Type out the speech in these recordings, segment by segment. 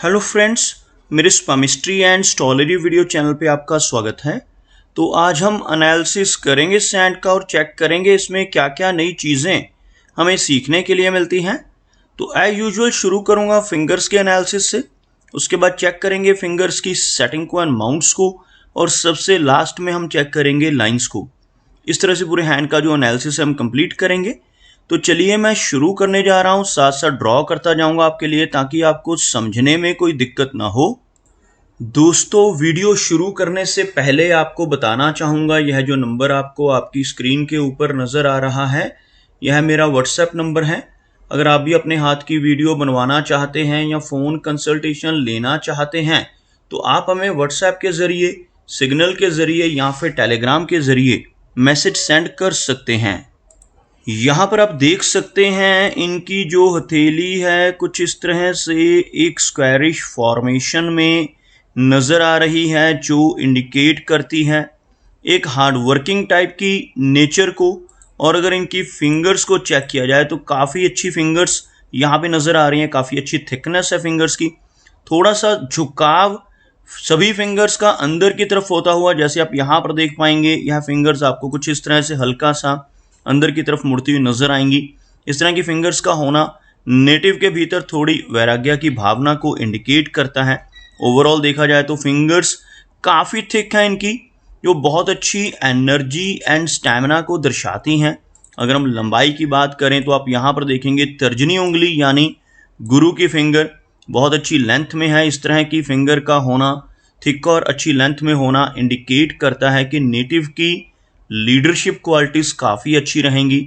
Hello friends, मेरे स्पामिस्ट्री and स्टोलरी video channel पे आपका स्वागत है। तो आज हम एनालिसिस करेंगे सैंड का और चेक करेंगे इसमें क्या क्या नई चीज़ें हमें सीखने के लिए मिलती हैं। तो एज यूजुअल शुरू करूँगा फिंगर्स के एनालिसिस से, उसके बाद चेक करेंगे फिंगर्स की सेटिंग को एंड माउंट्स को, और सबसे लास्ट में हम चेक करेंगे लाइन्स को। इस तरह से पूरे हैंड का जो एनालिसिस है हम कंप्लीट करेंगे। तो चलिए मैं शुरू करने जा रहा हूँ, साथ साथ ड्रॉ करता जाऊंगा आपके लिए ताकि आपको समझने में कोई दिक्कत ना हो। दोस्तों, वीडियो शुरू करने से पहले आपको बताना चाहूँगा, यह जो नंबर आपको आपकी स्क्रीन के ऊपर नज़र आ रहा है, यह मेरा व्हाट्सएप नंबर है। अगर आप भी अपने हाथ की वीडियो बनवाना चाहते हैं या फ़ोन कंसल्टेशन लेना चाहते हैं तो आप हमें व्हाट्सएप के ज़रिए, सिग्नल के ज़रिए या फिर टेलीग्राम के ज़रिए मैसेज सेंड कर सकते हैं। यहाँ पर आप देख सकते हैं इनकी जो हथेली है कुछ इस तरह से एक स्क्वायरिश फॉर्मेशन में नज़र आ रही है, जो इंडिकेट करती है एक हार्ड वर्किंग टाइप की नेचर को। और अगर इनकी फिंगर्स को चेक किया जाए तो काफ़ी अच्छी फिंगर्स यहाँ पे नज़र आ रही हैं, काफ़ी अच्छी थिकनेस है फिंगर्स की। थोड़ा सा झुकाव सभी फिंगर्स का अंदर की तरफ होता हुआ, जैसे आप यहाँ पर देख पाएंगे, यह फिंगर्स आपको कुछ इस तरह से हल्का सा अंदर की तरफ मुड़ती हुई नजर आएंगी। इस तरह की फिंगर्स का होना नेटिव के भीतर थोड़ी वैराग्य की भावना को इंडिकेट करता है। ओवरऑल देखा जाए तो फिंगर्स काफ़ी थिक हैं इनकी, जो बहुत अच्छी एनर्जी एंड स्टैमिना को दर्शाती हैं। अगर हम लंबाई की बात करें तो आप यहाँ पर देखेंगे तर्जनी उंगली यानी गुरु की फिंगर बहुत अच्छी लेंथ में है। इस तरह की फिंगर का होना, थिक और अच्छी लेंथ में होना, इंडिकेट करता है कि नेटिव की लीडरशिप क्वालिटीज़ काफ़ी अच्छी रहेंगी।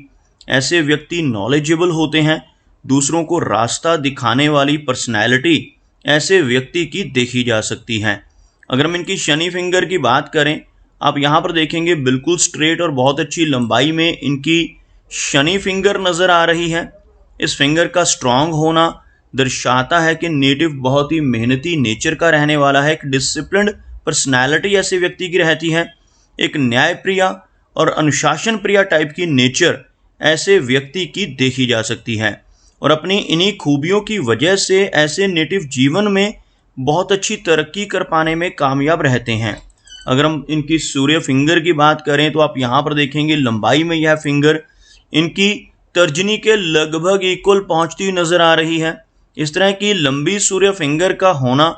ऐसे व्यक्ति नॉलेजेबल होते हैं, दूसरों को रास्ता दिखाने वाली पर्सनैलिटी ऐसे व्यक्ति की देखी जा सकती है। अगर हम इनकी शनि फिंगर की बात करें, आप यहाँ पर देखेंगे बिल्कुल स्ट्रेट और बहुत अच्छी लंबाई में इनकी शनि फिंगर नज़र आ रही है। इस फिंगर का स्ट्रांग होना दर्शाता है कि नेटिव बहुत ही मेहनती नेचर का रहने वाला है, एक डिसिप्लिन्ड पर्सनैलिटी ऐसे व्यक्ति की रहती है, एक न्यायप्रिय और अनुशासन प्रिय टाइप की नेचर ऐसे व्यक्ति की देखी जा सकती है। और अपनी इन्हीं खूबियों की वजह से ऐसे नेटिव जीवन में बहुत अच्छी तरक्की कर पाने में कामयाब रहते हैं। अगर हम इनकी सूर्य फिंगर की बात करें तो आप यहाँ पर देखेंगे लंबाई में यह फिंगर इनकी तर्जनी के लगभग इक्वल पहुँचती हुई नज़र आ रही है। इस तरह की लंबी सूर्य फिंगर का होना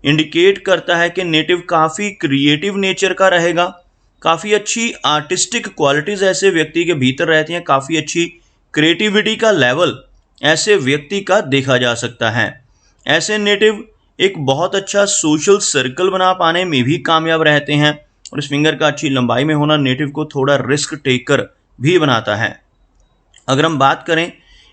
इंडिकेट करता है कि नेटिव काफ़ी क्रिएटिव नेचर का रहेगा, काफ़ी अच्छी आर्टिस्टिक क्वालिटीज़ ऐसे व्यक्ति के भीतर रहती हैं, काफ़ी अच्छी क्रिएटिविटी का लेवल ऐसे व्यक्ति का देखा जा सकता है। ऐसे नेटिव एक बहुत अच्छा सोशल सर्कल बना पाने में भी कामयाब रहते हैं। और इस फिंगर का अच्छी लंबाई में होना नेटिव को थोड़ा रिस्क टेकर भी बनाता है। अगर हम बात करें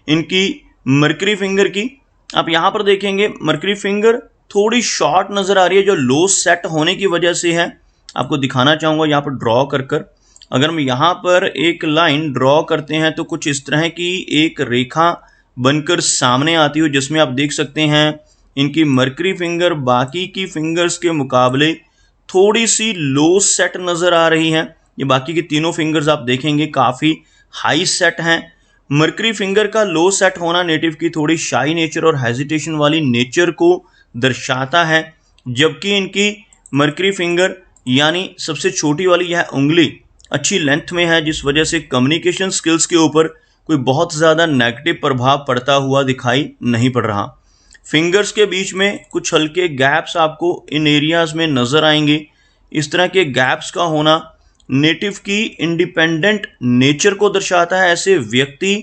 इनकी मर्करी फिंगर की, आप यहाँ पर देखेंगे मर्करी फिंगर थोड़ी शॉर्ट नज़र आ रही है, जो लो सेट होने की वजह से है। आपको दिखाना चाहूँगा यहाँ पर ड्रॉ कर कर। अगर हम यहाँ पर एक लाइन ड्रॉ करते हैं तो कुछ इस तरह की एक रेखा बनकर सामने आती हो, जिसमें आप देख सकते हैं इनकी मर्करी फिंगर बाकी की फिंगर्स के मुकाबले थोड़ी सी लो सेट नज़र आ रही है। ये बाकी की तीनों फिंगर्स आप देखेंगे काफ़ी हाई सेट हैं। मर्करी फिंगर का लो सेट होना नेटिव की थोड़ी शाई नेचर और हेजिटेशन वाली नेचर को दर्शाता है, जबकि इनकी मर्करी फिंगर यानी सबसे छोटी वाली यह उंगली अच्छी लेंथ में है, जिस वजह से कम्युनिकेशन स्किल्स के ऊपर कोई बहुत ज़्यादा नेगेटिव प्रभाव पड़ता हुआ दिखाई नहीं पड़ रहा। फिंगर्स के बीच में कुछ हल्के गैप्स आपको इन एरियाज़ में नज़र आएंगे। इस तरह के गैप्स का होना नेटिव की इंडिपेंडेंट नेचर को दर्शाता है। ऐसे व्यक्ति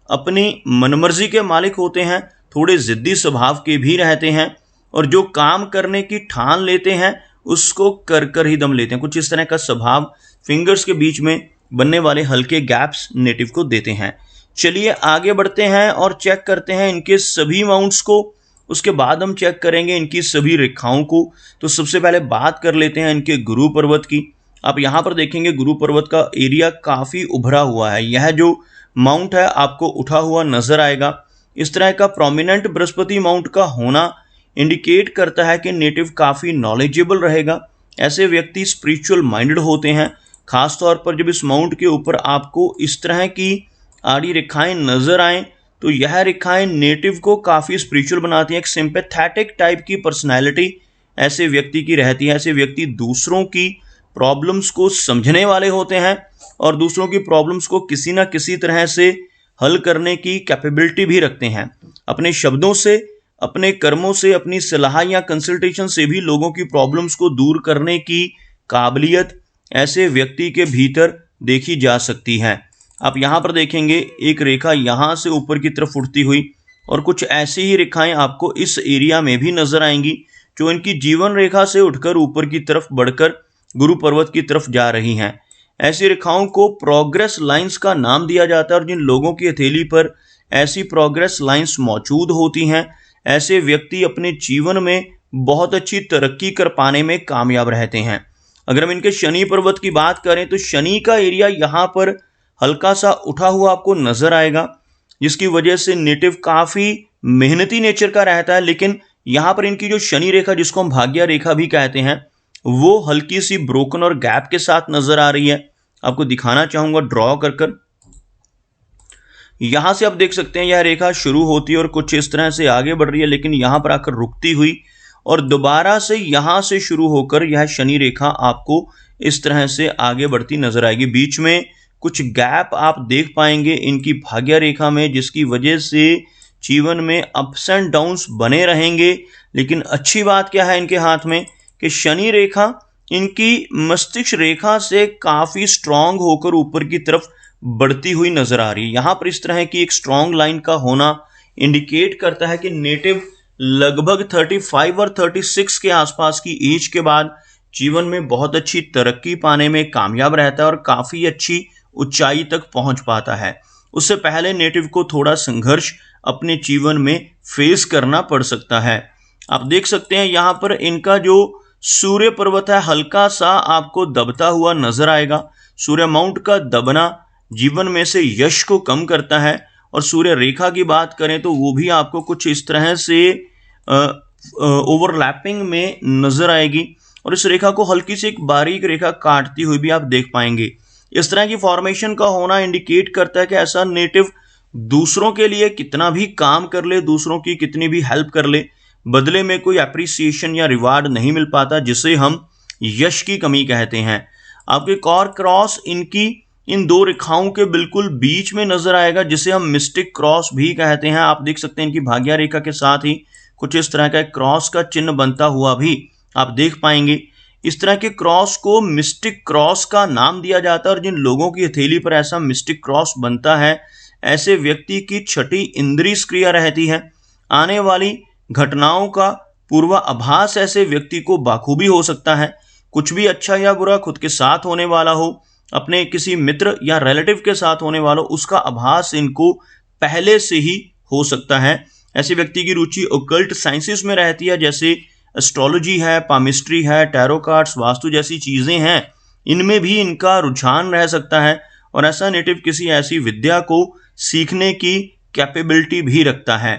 अपनी मनमर्जी के मालिक होते हैं, थोड़े ज़िद्दी स्वभाव के भी रहते हैं, और जो काम करने की ठान लेते हैं उसको कर कर ही दम लेते हैं। कुछ इस तरह का स्वभाव फिंगर्स के बीच में बनने वाले हल्के गैप्स नेटिव को देते हैं। चलिए आगे बढ़ते हैं और चेक करते हैं इनके सभी माउंट्स को, उसके बाद हम चेक करेंगे इनकी सभी रेखाओं को। तो सबसे पहले बात कर लेते हैं इनके गुरु पर्वत की। आप यहाँ पर देखेंगे गुरु पर्वत का एरिया काफ़ी उभरा हुआ है। यह जो माउंट है आपको उठा हुआ नज़र आएगा। इस तरह का प्रोमिनेंट बृहस्पति माउंट का होना इंडिकेट करता है कि नेटिव काफ़ी नॉलेजेबल रहेगा। ऐसे व्यक्ति स्पिरिचुअल माइंडेड होते हैं, खास तौर पर जब इस माउंट के ऊपर आपको इस तरह की आड़ी रेखाएं नज़र आएँ तो यह रेखाएं नेटिव को काफ़ी स्पिरिचुअल बनाती हैं। एक सिंपैथेटिक टाइप की पर्सनैलिटी ऐसे व्यक्ति की रहती है। ऐसे व्यक्ति दूसरों की प्रॉब्लम्स को समझने वाले होते हैं और दूसरों की प्रॉब्लम्स को किसी ना किसी तरह से हल करने की कैपेबिलिटी भी रखते हैं। अपने शब्दों से, अपने कर्मों से, अपनी सलाह या कंसल्टेशन से भी लोगों की प्रॉब्लम्स को दूर करने की काबिलियत ऐसे व्यक्ति के भीतर देखी जा सकती है। आप यहाँ पर देखेंगे एक रेखा यहाँ से ऊपर की तरफ उठती हुई और कुछ ऐसी ही रेखाएं आपको इस एरिया में भी नजर आएंगी जो इनकी जीवन रेखा से उठकर ऊपर की तरफ बढ़कर गुरु पर्वत की तरफ जा रही हैं। ऐसी रेखाओं को प्रोग्रेस लाइंस का नाम दिया जाता है और जिन लोगों की हथेली पर ऐसी प्रोग्रेस लाइंस मौजूद होती हैं, ऐसे व्यक्ति अपने जीवन में बहुत अच्छी तरक्की कर पाने में कामयाब रहते हैं। अगर हम इनके शनि पर्वत की बात करें तो शनि का एरिया यहाँ पर हल्का सा उठा हुआ आपको नजर आएगा, जिसकी वजह से नेटिव काफ़ी मेहनती नेचर का रहता है। लेकिन यहाँ पर इनकी जो शनि रेखा, जिसको हम भाग्य रेखा भी कहते हैं, वो हल्की सी ब्रोकन और गैप के साथ नजर आ रही है। आपको दिखाना चाहूंगा ड्रॉ कर कर। यहां से आप देख सकते हैं यह रेखा शुरू होती है और कुछ इस तरह से आगे बढ़ रही है, लेकिन यहां पर आकर रुकती हुई और दोबारा से यहां से शुरू होकर यह शनि रेखा आपको इस तरह से आगे बढ़ती नजर आएगी। बीच में कुछ गैप आप देख पाएंगे इनकी भाग्य रेखा में, जिसकी वजह से जीवन में अप्स एंड डाउन्स बने रहेंगे। लेकिन अच्छी बात क्या है इनके हाथ में कि शनि रेखा इनकी मस्तिष्क रेखा से काफ़ी स्ट्रांग होकर ऊपर की तरफ बढ़ती हुई नजर आ रही है। यहाँ पर इस तरह की एक स्ट्रांग लाइन का होना इंडिकेट करता है कि नेटिव लगभग 35 और 36 के आसपास की एज के बाद जीवन में बहुत अच्छी तरक्की पाने में कामयाब रहता है और काफ़ी अच्छी ऊंचाई तक पहुंच पाता है। उससे पहले नेटिव को थोड़ा संघर्ष अपने जीवन में फेस करना पड़ सकता है। आप देख सकते हैं यहाँ पर इनका जो सूर्य पर्वत है हल्का सा आपको दबता हुआ नजर आएगा। सूर्य माउंट का दबना जीवन में से यश को कम करता है और सूर्य रेखा की बात करें तो वो भी आपको कुछ इस तरह से ओवरलैपिंग में नजर आएगी और इस रेखा को हल्की सी एक बारीक रेखा काटती हुई भी आप देख पाएंगे। इस तरह की फॉर्मेशन का होना इंडिकेट करता है कि ऐसा नेटिव दूसरों के लिए कितना भी काम कर ले, दूसरों की कितनी भी हेल्प कर ले, बदले में कोई अप्रिसिएशन या रिवार्ड नहीं मिल पाता, जिसे हम यश की कमी कहते हैं। आपके कॉर क्रॉस इनकी इन दो रेखाओं के बिल्कुल बीच में नजर आएगा, जिसे हम मिस्टिक क्रॉस भी कहते हैं। आप देख सकते हैं इनकी भाग्य रेखा के साथ ही कुछ इस तरह का क्रॉस का चिन्ह बनता हुआ भी आप देख पाएंगे। इस तरह के क्रॉस को मिस्टिक क्रॉस का नाम दिया जाता है और जिन लोगों की हथेली पर ऐसा मिस्टिक क्रॉस बनता है, ऐसे व्यक्ति की छठी इंद्रिय सक्रिय रहती है। आने वाली घटनाओं का पूर्वाभास ऐसे व्यक्ति को बाखूबी हो सकता है। कुछ भी अच्छा या बुरा खुद के साथ होने वाला हो, अपने किसी मित्र या रिलेटिव के साथ होने वाला हो, उसका आभास इनको पहले से ही हो सकता है। ऐसे व्यक्ति की रुचि ओकल्ट साइंसेस में रहती है, जैसे एस्ट्रोलॉजी है, पामिस्ट्री है, टैरो कार्ड्स, वास्तु जैसी चीज़ें हैं। इनमें भी इनका रुझान रह सकता है और ऐसा नेटिव किसी ऐसी विद्या को सीखने की कैपेबिलिटी भी रखता है।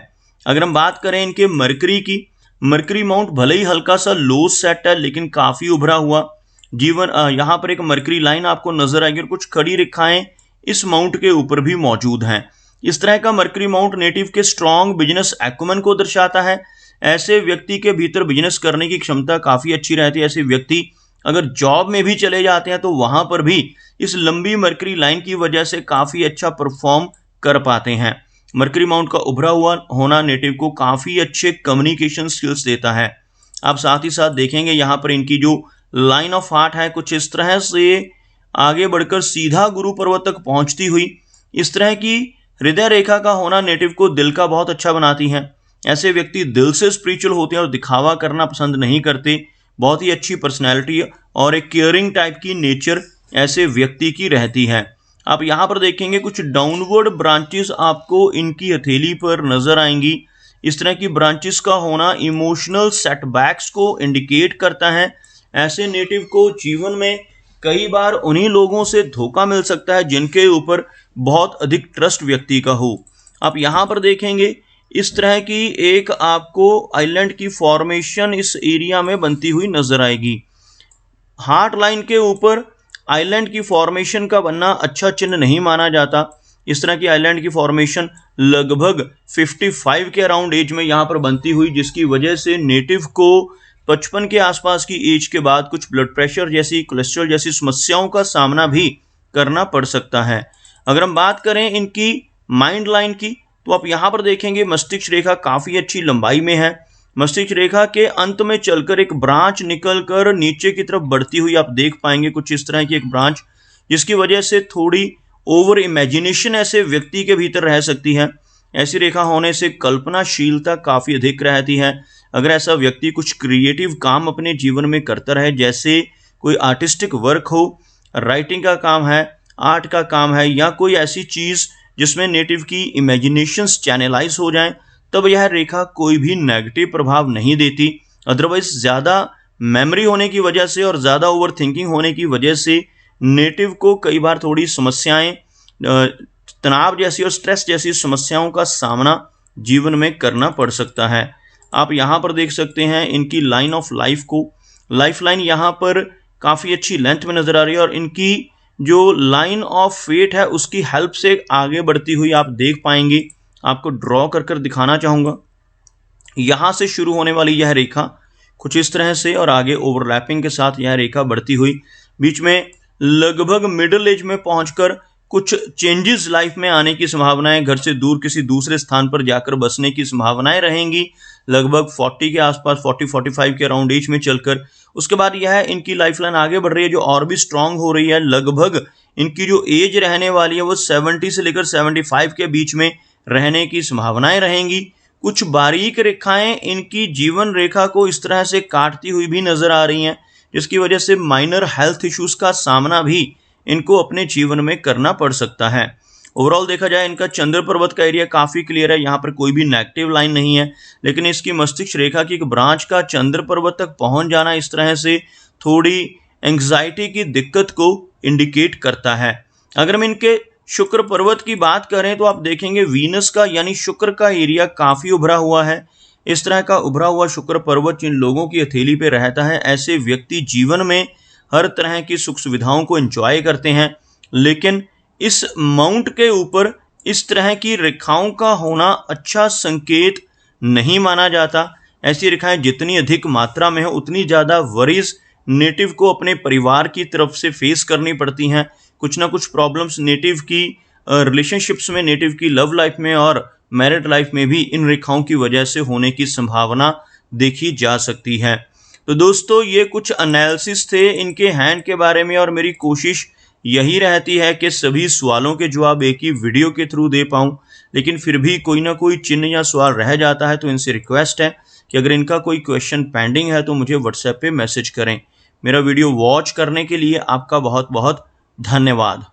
अगर हम बात करें इनके मरकरी की, मरकरी माउंट भले ही हल्का सा लो सेट है लेकिन काफ़ी उभरा हुआ जीवन। यहाँ पर एक मरकरी लाइन आपको नजर आएगी और कुछ खड़ी रेखाएं इस माउंट के ऊपर भी मौजूद हैं। इस तरह का मरकरी माउंट नेटिव के स्ट्रॉन्ग बिजनेस एक्यूमेन को दर्शाता है। ऐसे व्यक्ति के भीतर बिजनेस करने की क्षमता काफ़ी अच्छी रहती है। ऐसे व्यक्ति अगर जॉब में भी चले जाते हैं तो वहाँ पर भी इस लंबी मरकरी लाइन की वजह से काफ़ी अच्छा परफॉर्म कर पाते हैं। मरकरी माउंट का उभरा हुआ होना नेटिव को काफ़ी अच्छे कम्युनिकेशन स्किल्स देता है। आप साथ ही साथ देखेंगे यहाँ पर इनकी जो लाइन ऑफ हार्ट है कुछ इस तरह से आगे बढ़कर सीधा गुरु पर्वत तक पहुँचती हुई। इस तरह की हृदय रेखा का होना नेटिव को दिल का बहुत अच्छा बनाती है। ऐसे व्यक्ति दिल से स्पिरिचुअल होते हैं और दिखावा करना पसंद नहीं करते। बहुत ही अच्छी पर्सनैलिटी और एक केयरिंग टाइप की नेचर ऐसे व्यक्ति की रहती है। आप यहाँ पर देखेंगे कुछ डाउनवर्ड ब्रांचेस आपको इनकी हथेली पर नजर आएंगी। इस तरह की ब्रांचेस का होना इमोशनल सेटबैक्स को इंडिकेट करता है। ऐसे नेटिव को जीवन में कई बार उन्हीं लोगों से धोखा मिल सकता है जिनके ऊपर बहुत अधिक ट्रस्ट व्यक्ति का हो। आप यहाँ पर देखेंगे इस तरह की एक आपको आइलैंड की फॉर्मेशन इस एरिया में बनती हुई नजर आएगी। हार्ट लाइन के ऊपर आइलैंड की फॉर्मेशन का बनना अच्छा चिन्ह नहीं माना जाता। इस तरह की आइलैंड की फॉर्मेशन लगभग 55 के अराउंड एज में यहाँ पर बनती हुई, जिसकी वजह से नेटिव को 55 के आसपास की एज के बाद कुछ ब्लड प्रेशर जैसी, कोलेस्ट्रॉल जैसी समस्याओं का सामना भी करना पड़ सकता है। अगर हम बात करें इनकी माइंड लाइन की, तो आप यहाँ पर देखेंगे मस्तिष्क रेखा काफ़ी अच्छी लंबाई में है। मस्तिष्क रेखा के अंत में चलकर एक ब्रांच निकलकर नीचे की तरफ बढ़ती हुई आप देख पाएंगे, कुछ इस तरह की एक ब्रांच, जिसकी वजह से थोड़ी ओवर इमेजिनेशन ऐसे व्यक्ति के भीतर रह सकती है। ऐसी रेखा होने से कल्पनाशीलता काफ़ी अधिक रहती है। अगर ऐसा व्यक्ति कुछ क्रिएटिव काम अपने जीवन में करता रहे, जैसे कोई आर्टिस्टिक वर्क हो, राइटिंग का काम है, आर्ट का काम है, या कोई ऐसी चीज़ जिसमें नेटिव की इमेजिनेशंस चैनलाइज हो जाएं, तब यह रेखा कोई भी नेगेटिव प्रभाव नहीं देती। अदरवाइज ज़्यादा मेमोरी होने की वजह से और ज़्यादा ओवर थिंकिंग होने की वजह से नेटिव को कई बार थोड़ी समस्याएं, तनाव जैसी और स्ट्रेस जैसी समस्याओं का सामना जीवन में करना पड़ सकता है। आप यहाँ पर देख सकते हैं इनकी लाइन ऑफ लाइफ को, लाइफ लाइन यहाँ पर काफ़ी अच्छी लेंथ में नज़र आ रही है, और इनकी जो लाइन ऑफ फेट है उसकी हेल्प से आगे बढ़ती हुई आप देख पाएंगे। आपको ड्रॉ कर कर दिखाना चाहूँगा। यहाँ से शुरू होने वाली यह रेखा कुछ इस तरह से, और आगे ओवरलैपिंग के साथ यह रेखा बढ़ती हुई बीच में लगभग मिडिल एज में पहुंचकर कुछ चेंजेस लाइफ में आने की संभावनाएं, घर से दूर किसी दूसरे स्थान पर जाकर बसने की संभावनाएं रहेंगी लगभग 40 के आसपास, 40-45 के अराउंड एज में चलकर। उसके बाद यह इनकी लाइफ लाइन आगे बढ़ रही है जो और भी स्ट्रांग हो रही है। लगभग इनकी जो एज रहने वाली है वो 70 से लेकर 75 के बीच में रहने की संभावनाएं रहेंगी। कुछ बारीक रेखाएं इनकी जीवन रेखा को इस तरह से काटती हुई भी नजर आ रही हैं, जिसकी वजह से माइनर हेल्थ इश्यूज का सामना भी इनको अपने जीवन में करना पड़ सकता है। ओवरऑल देखा जाए इनका चंद्र पर्वत का एरिया काफ़ी क्लियर है, यहाँ पर कोई भी नेगेटिव लाइन नहीं है, लेकिन इसकी मस्तिष्क रेखा की एक ब्रांच का चंद्र पर्वत तक पहुँच जाना इस तरह से थोड़ी एंग्जाइटी की दिक्कत को इंडिकेट करता है। अगर हम इनके शुक्र पर्वत की बात करें तो आप देखेंगे वीनस का यानी शुक्र का एरिया काफ़ी उभरा हुआ है। इस तरह का उभरा हुआ शुक्र पर्वत जिन लोगों की हथेली पे रहता है, ऐसे व्यक्ति जीवन में हर तरह की सुख सुविधाओं को एंजॉय करते हैं, लेकिन इस माउंट के ऊपर इस तरह की रेखाओं का होना अच्छा संकेत नहीं माना जाता। ऐसी रेखाएं जितनी अधिक मात्रा में हो उतनी ज़्यादा वरीज नेटिव को अपने परिवार की तरफ से फेस करनी पड़ती हैं। कुछ ना कुछ प्रॉब्लम्स नेटिव की रिलेशनशिप्स में, नेटिव की लव लाइफ में और मैरिड लाइफ में भी इन रेखाओं की वजह से होने की संभावना देखी जा सकती है। तो दोस्तों ये कुछ एनालिसिस थे इनके हैंड के बारे में, और मेरी कोशिश यही रहती है कि सभी सवालों के जवाब एक ही वीडियो के थ्रू दे पाऊँ, लेकिन फिर भी कोई ना कोई चिन्ह या सवाल रह जाता है। तो इनसे रिक्वेस्ट है कि अगर इनका कोई क्वेश्चन पेंडिंग है तो मुझे व्हाट्सएप पे मैसेज करें। मेरा वीडियो वॉच करने के लिए आपका बहुत बहुत धन्यवाद।